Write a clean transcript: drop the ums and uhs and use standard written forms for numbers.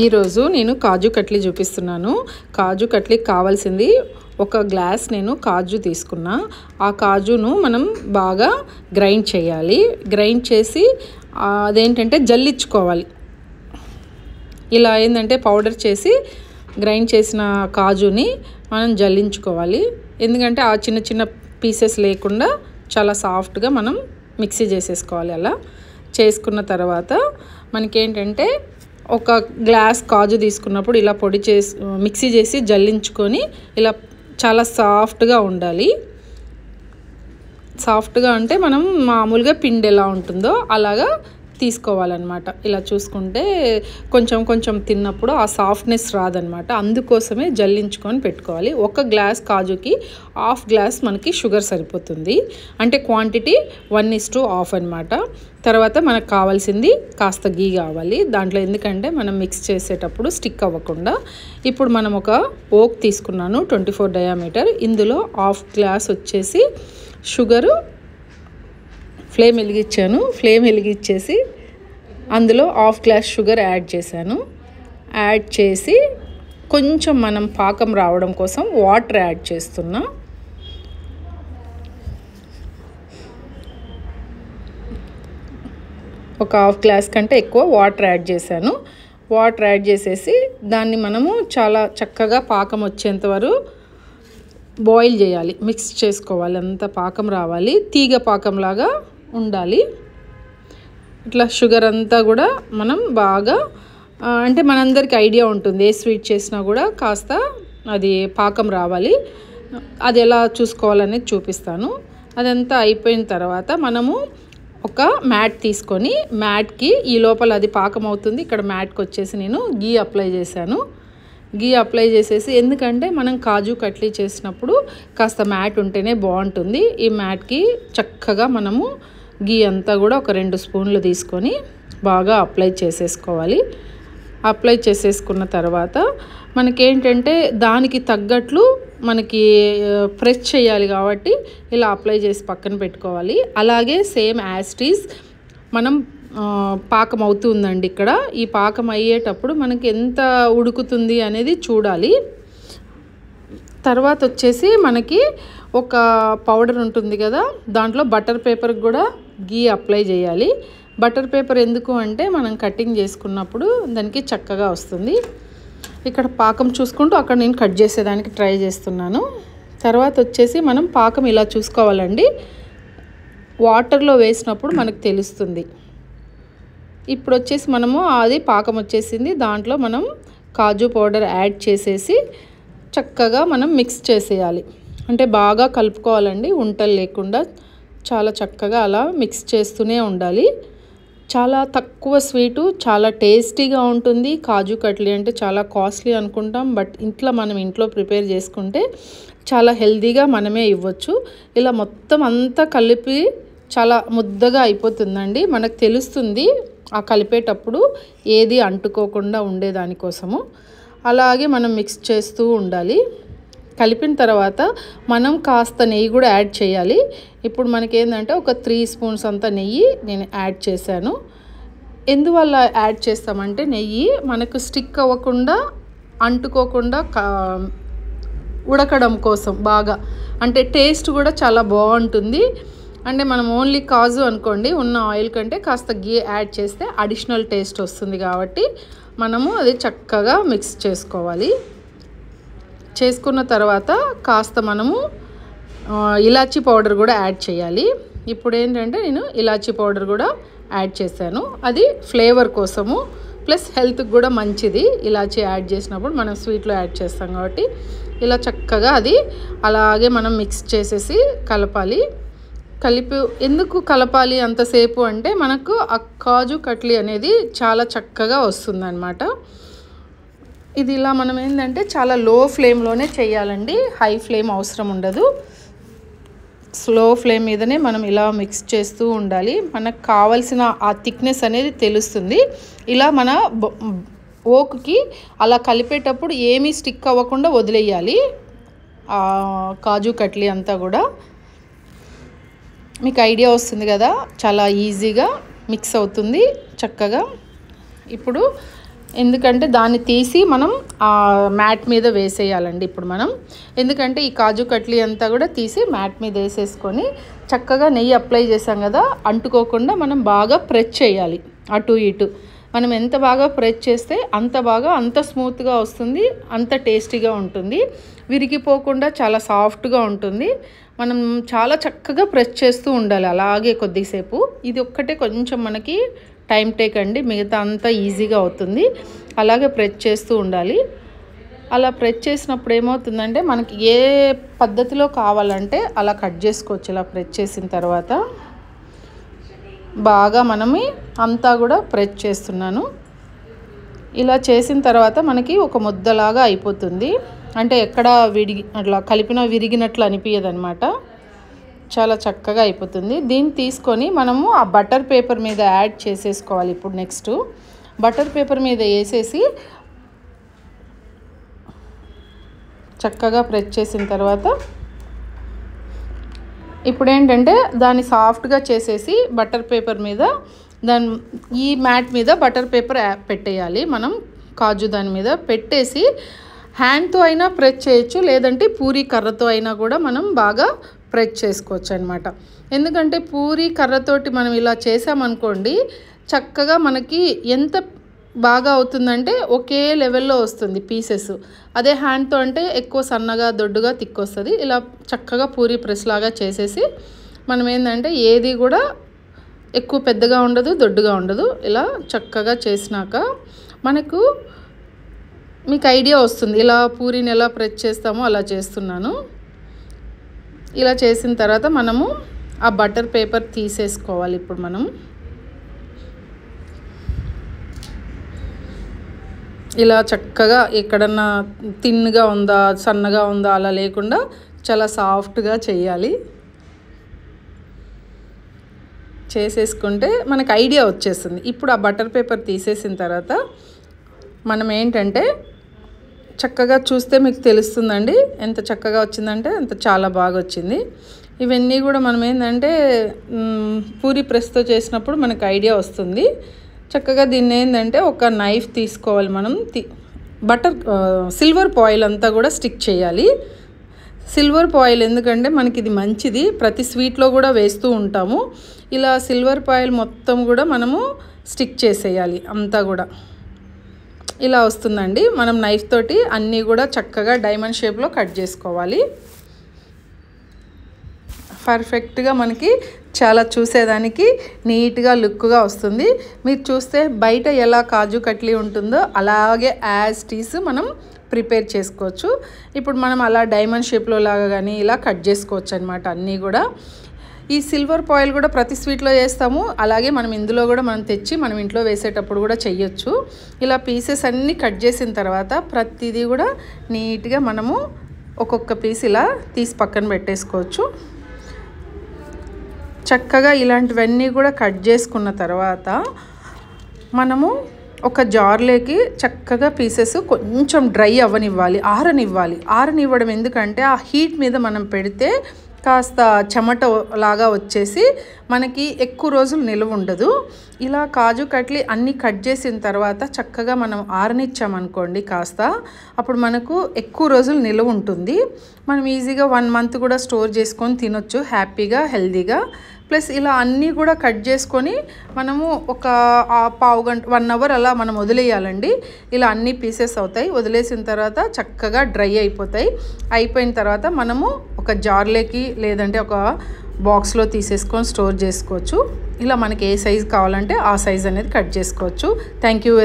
ఈరోజు నేను కాజు కట్లీ చూపిస్తున్నాను. కాజు కట్లీకి కావాల్సింది ఒక గ్లాస్ నేను కాజు తీసుకున్నా. ఆ కాజును మనం బాగా గ్రైండ్ చేయాలి. గ్రైండ్ చేసి అదేంటంటే జల్లించుకోవాలి. ఇలా ఏంటంటే పౌడర్ చేసి గ్రైండ్ చేసిన కాజుని మనం జల్లించుకోవాలి. ఎందుకంటే ఆ చిన్న చిన్న పీసెస్ లేకుండా చాలా సాఫ్ట్గా మనం మిక్సీ చేసేసుకోవాలి. అలా చేసుకున్న తర్వాత మనకేంటంటే ఒక గ్లాస్ కాజు తీసుకున్నప్పుడు ఇలా పొడి చేసి మిక్సీ చేసి జల్లించుకొని ఇలా చాలా సాఫ్ట్గా ఉండాలి. సాఫ్ట్గా అంటే మనం మామూలుగా పిండి ఎలా ఉంటుందో అలాగా తీసుకోవాలన్నమాట. ఇలా చూసుకుంటే కొంచెం కొంచెం తిన్నప్పుడు ఆ సాఫ్ట్నెస్ రాదనమాట. అందుకోసమే జల్లించుకొని పెట్టుకోవాలి. ఒక గ్లాస్ కాజుకి హాఫ్ గ్లాస్ మనకి షుగర్ సరిపోతుంది. అంటే క్వాంటిటీ 1:1 అనమాట. తర్వాత మనకు కావాల్సింది కాస్త గీ కావాలి దాంట్లో, ఎందుకంటే మనం మిక్స్ చేసేటప్పుడు స్టిక్ అవ్వకుండా. ఇప్పుడు మనం ఒక ఓక్ తీసుకున్నాను 24 డయామీటర్. ఇందులో హాఫ్ గ్లాస్ వచ్చేసి షుగరు ఫ్లేమ్ వెలిగించాను. ఫ్లేమ్ వెలిగించేసి అందులో హాఫ్ గ్లాస్ షుగర్ యాడ్ చేశాను. యాడ్ చేసి కొంచెం మనం పాకం రావడం కోసం వాటర్ యాడ్ చేస్తున్నా. ఒక హాఫ్ గ్లాస్ కంటే ఎక్కువ వాటర్ యాడ్ చేశాను. వాటర్ యాడ్ చేసేసి దాన్ని మనము చాలా చక్కగా పాకం వచ్చేంత వరకు బాయిల్ చేయాలి. మిక్స్ చేసుకోవాలి. అంత పాకం రావాలి. తీగ పాకంలాగా ఉండాలి. ఇట్లా షుగర్ అంతా కూడా మనం బాగా అంటే మనందరికీ ఐడియా ఉంటుంది, ఏ స్వీట్ చేసినా కూడా కాస్త అది పాకం రావాలి. అది ఎలా చూసుకోవాలనేది చూపిస్తాను. అదంతా అయిపోయిన తర్వాత మనము ఒక మ్యాట్ తీసుకొని, మ్యాట్కి ఈ లోపల అది పాకం అవుతుంది. ఇక్కడ మ్యాట్కి వచ్చేసి నేను గీ అప్లై చేశాను. గీ అప్లై చేసేసి, ఎందుకంటే మనం కాజు కట్లీ చేసినప్పుడు కాస్త మ్యాట్ ఉంటేనే బాగుంటుంది. ఈ మ్యాట్కి చక్కగా మనము గీ అంతా కూడా ఒక 2 స్పూన్లు తీసుకొని బాగా అప్లై చేసేసుకోవాలి. అప్లై చేసేసుకున్న తర్వాత మనకేంటంటే దానికి తగ్గట్లు మనకి ప్రెస్ చేయాలి కాబట్టి ఇలా అప్లై చేసి పక్కన పెట్టుకోవాలి. అలాగే సేమ్ యాజ్ ఇట్ ఈజ్ మనం పాకం అవుతుందండి. ఇక్కడ ఈ పాకం అయ్యేటప్పుడు మనకి ఎంత ఉడుకుతుంది అనేది చూడాలి. తర్వాత వచ్చేసి మనకి ఒక పౌడర్ ఉంటుంది కదా, దాంట్లో బటర్ పేపర్కి కూడా గీ అప్లై చేయాలి. బటర్ పేపర్ ఎందుకు అంటే మనం కటింగ్ చేసుకున్నప్పుడు దానికి చక్కగా వస్తుంది. ఇక్కడ పాకం చూసుకుంటూ అక్కడ నేను కట్ చేసేదానికి ట్రై చేస్తున్నాను. తర్వాత వచ్చేసి మనం పాకం ఇలా చూసుకోవాలండి. వాటర్లో వేసినప్పుడు మనకు తెలుస్తుంది. ఇప్పుడు వచ్చేసి మనము అది పాకం వచ్చేసింది. దాంట్లో మనం కాజు పౌడర్ యాడ్ చేసేసి చక్కగా మనం మిక్స్ చేసేయాలి. అంటే బాగా కలుపుకోవాలండి, ఉంటలు లేకుండా చాలా చక్కగా అలా మిక్స్ చేస్తూనే ఉండాలి. చాలా తక్కువ స్వీటు, చాలా టేస్టీగా ఉంటుంది. కాజు కట్లీ అంటే చాలా కాస్ట్లీ అనుకుంటాం, బట్ మనం ఇంట్లో ప్రిపేర్ చేసుకుంటే చాలా హెల్తీగా మనమే ఇవ్వచ్చు. ఇలా మొత్తం అంతా కలిపి చాలా ముద్దగా అయిపోతుందండి. మనకు తెలుస్తుంది ఆ కలిపేటప్పుడు ఏది అంటుకోకుండా ఉండేదానికోసము. అలాగే మనం మిక్స్ చేస్తూ ఉండాలి. కలిపిన తర్వాత మనం కాస్త నెయ్యి కూడా యాడ్ చేయాలి. ఇప్పుడు మనకేంటంటే ఒక 3 స్పూన్స్ అంత నెయ్యి నేను యాడ్ చేశాను. ఎందువల్ల యాడ్ చేస్తామంటే నెయ్యి మనకు స్టిక్ అవ్వకుండా, అంటుకోకుండా ఉడకడం కోసం బాగా, అంటే టేస్ట్ కూడా చాలా బాగుంటుంది. అంటే మనం ఓన్లీ కాజు అనుకోండి, ఉన్న ఆయిల్ కంటే కాస్త గీ యాడ్ చేస్తే అడిషనల్ టేస్ట్ వస్తుంది. కాబట్టి మనము అది చక్కగా మిక్స్ చేసుకోవాలి. చేసుకున్న తర్వాత కాస్త మనము ఇలాచీ పౌడర్ కూడా యాడ్ చేయాలి. ఇప్పుడు ఏంటంటే నేను ఇలాచీ పౌడర్ కూడా యాడ్ చేశాను. అది ఫ్లేవర్ కోసము, ప్లస్ హెల్త్కి కూడా మంచిది. ఇలాచీ యాడ్ చేసినప్పుడు మనం స్వీట్లో యాడ్ చేస్తాం కాబట్టి ఇలా చక్కగా అది అలాగే మనం మిక్స్ చేసేసి కలపాలి. ఎందుకు కలపాలి అంతసేపు అంటే మనకు ఆ కాజు కట్లీ అనేది చాలా చక్కగా వస్తుందన్నమాట. ఇది ఇలా మనం ఏంటంటే చాలా లో ఫ్లేమ్లోనే చేయాలండి, హై ఫ్లేమ్ అవసరం ఉండదు. స్లో ఫ్లేమ్ మీదనే మనం ఇలా మిక్స్ చేస్తూ ఉండాలి. మనకు కావాల్సిన ఆ థిక్నెస్ అనేది తెలుస్తుంది. ఇలా మన ఓక్కి అలా కలిపేటప్పుడు ఏమీ స్టిక్ అవ్వకుండా వదిలేయాలి ఆ కాజు కట్లీ అంతా కూడా. మీకు ఐడియా వస్తుంది కదా, చాలా ఈజీగా మిక్స్ అవుతుంది చక్కగా. ఇప్పుడు ఎందుకంటే దాన్ని తీసి మనం ఆ మ్యాట్ మీద వేసేయాలండి ఇప్పుడు మనం. ఎందుకంటే ఈ కాజు కట్లీ అంతా కూడా తీసి మ్యాట్ మీద వేసేసుకొని చక్కగా నెయ్యి అప్లై చేసాం కదా, అంటుకోకుండా మనం బాగా ప్రెస్ చేయాలి అటు ఇటు. మనం ఎంత బాగా ప్రెస్ చేస్తే అంత స్మూత్గా వస్తుంది, అంత టేస్టీగా ఉంటుంది. విరిగిపోకుండా చాలా సాఫ్ట్గా ఉంటుంది. మనం చాలా చక్కగా ప్రెస్ చేస్తూ ఉండాలి అలాగే కొద్దిసేపు. ఇది ఒక్కటే కొంచెం మనకి టైం టేక్ అండి, మిగతా అంతా ఈజీగా అవుతుంది. అలాగే ప్రెస్ చేస్తూ ఉండాలి. అలా ప్రెస్ చేసినప్పుడు ఏమవుతుందంటే మనకి ఏ పద్ధతిలో కావాలంటే అలా కట్ చేసుకోవచ్చు. ఇలా ప్రెస్ చేసిన తర్వాత బాగా మనమే అంతా కూడా ప్రెస్ చేస్తున్నాను. ఇలా చేసిన తర్వాత మనకి ఒక ముద్దలాగా అయిపోతుంది. అంటే ఎక్కడ అట్లా కలిపిన విరిగినట్లు అనిపించదు అనమాట. చాలా చక్కగా అయిపోతుంది. దీన్ని తీసుకొని మనము ఆ బటర్ పేపర్ మీద యాడ్ చేసేసుకోవాలి. ఇప్పుడు నెక్స్ట్ బటర్ పేపర్ మీద వేసేసి చక్కగా ప్రెస్ చేసిన తర్వాత ఇప్పుడు ఏంటంటే దాన్ని సాఫ్ట్గా చేసేసి బటర్ పేపర్ మీద ఈ మ్యాట్ మీద బటర్ పేపర్ పెట్టేయాలి. మనం కాజు దాని మీద పెట్టేసి హ్యాండ్తో అయినా ప్రెస్ చేయొచ్చు, లేదంటే పూరీ కర్రతో అయినా కూడా మనం బాగా ప్రెస్ చేసుకోవచ్చు అనమాట. ఎందుకంటే పూరీ కర్రతోటి మనం ఇలా చేసామనుకోండి చక్కగా మనకి ఎంత బాగా అవుతుందంటే ఒకే లెవెల్లో వస్తుంది పీసెస్. అదే హ్యాండ్తో అంటే ఎక్కువ సన్నగా దొడ్డుగా తిక్కొస్తుంది. ఇలా చక్కగా పూరీ ప్రెస్ లాగా చేసేసి మనం ఏంటంటే ఏది కూడా ఎక్కువ పెద్దగా ఉండదు, దొడ్డుగా ఉండదు. ఇలా చక్కగా చేసినాక మనకు మీకు ఐడియా వస్తుంది. ఇలా పూరీని ఎలా ప్రెస్ చేస్తామో అలా చేస్తున్నాను. ఇలా చేసిన తర్వాత మనము ఆ బటర్ పేపర్ తీసేసుకోవాలి. ఇప్పుడు మనం ఇలా చక్కగా ఎక్కడన్నా తిన్నుగా ఉందా సన్నగా ఉందా అలా లేకుండా చాలా సాఫ్ట్గా చేయాలి. చేసేసుకుంటే మనకు ఐడియా వచ్చేస్తుంది. ఇప్పుడు ఆ బటర్ పేపర్ తీసేసిన తర్వాత మనం ఏంటంటే చక్కగా చూస్తే మీకు తెలుస్తుందండి ఎంత చక్కగా వచ్చిందంటే అంత చాలా బాగా వచ్చింది. ఇవన్నీ కూడా మనం ఏంటంటే పూరీ ప్రెస్తో చేసినప్పుడు మనకు ఐడియా వస్తుంది. చక్కగా దీన్ని ఏంటంటే ఒక నైఫ్ తీసుకోవాలి. మనం సిల్వర్ ఫాయిల్ అంతా కూడా స్టిక్ చేయాలి. సిల్వర్ ఫాయిల్ ఎందుకంటే మనకి ఇది మంచిది, ప్రతి స్వీట్లో కూడా వేస్తూ ఉంటాము. ఇలా సిల్వర్ ఫాయిల్ మొత్తం కూడా మనము స్టిక్ చేసేయాలి. అంతా కూడా ఇలా వస్తుందండి. మనం నైఫ్ తోటి అన్నీ కూడా చక్కగా డైమండ్ షేప్లో కట్ చేసుకోవాలి. పర్ఫెక్ట్గా మనకి చాలా చూసేదానికి నీట్గా లుక్గా వస్తుంది. మీరు చూస్తే బయట ఎలా కాజు కట్లీ ఉంటుందో అలాగే యాజ్ టీస్ మనం ప్రిపేర్ చేసుకోవచ్చు. ఇప్పుడు మనం అలా డైమండ్ షేప్లో లాగా కానీ ఇలా కట్ చేసుకోవచ్చు అనమాట. అన్నీ కూడా ఈ సిల్వర్ ఫాయిల్ కూడా ప్రతి స్వీట్లో వేస్తాము. అలాగే మనం ఇందులో కూడా మనం తెచ్చి మనం ఇంట్లో వేసేటప్పుడు కూడా చెయ్యొచ్చు. ఇలా పీసెస్ అన్నీ కట్ చేసిన తర్వాత ప్రతిదీ కూడా నీట్గా మనము ఒక్కొక్క పీస్ ఇలా తీసి పక్కన పెట్టేసుకోవచ్చు. చక్కగా ఇలాంటివన్నీ కూడా కట్ చేసుకున్న తర్వాత మనము ఒక జార్లోకి చక్కగా పీసెస్ కొంచెం డ్రై అవ్వనివ్వాలి, ఆరనివ్వడం ఎందుకంటే ఆ హీట్ మీద మనం పెడితే కాస్త చెమట లాగా వచ్చేసి మనకి ఎక్కువ రోజులు నిల్వ ఉండదు. ఇలా కాజు కట్లీ అన్నీ కట్ చేసిన తర్వాత చక్కగా మనం ఆరనిచ్చామనుకోండి కాస్త, అప్పుడు మనకు ఎక్కువ రోజులు నిల్వ ఉంటుంది. మనం ఈజీగా 1 మంత్ కూడా స్టోర్ చేసుకొని తినొచ్చు హ్యాపీగా హెల్తీగా. ప్లస్ ఇలా అన్నీ కూడా కట్ చేసుకొని మనము ఒక పావు గంట 1 అవర్ అలా మనం వదిలేయాలండి. ఇలా అన్ని పీసెస్ అవుతాయి. వదిలేసిన తర్వాత చక్కగా డ్రై అయిపోతాయి. అయిపోయిన తర్వాత మనము ఒక జార్లోకి లేదంటే ఒక బాక్స్లో తీసేసుకొని స్టోర్ చేసుకోవచ్చు. ఇలా మనకి ఏ సైజు కావాలంటే ఆ సైజ్ అనేది కట్ చేసుకోవచ్చు. Thank you.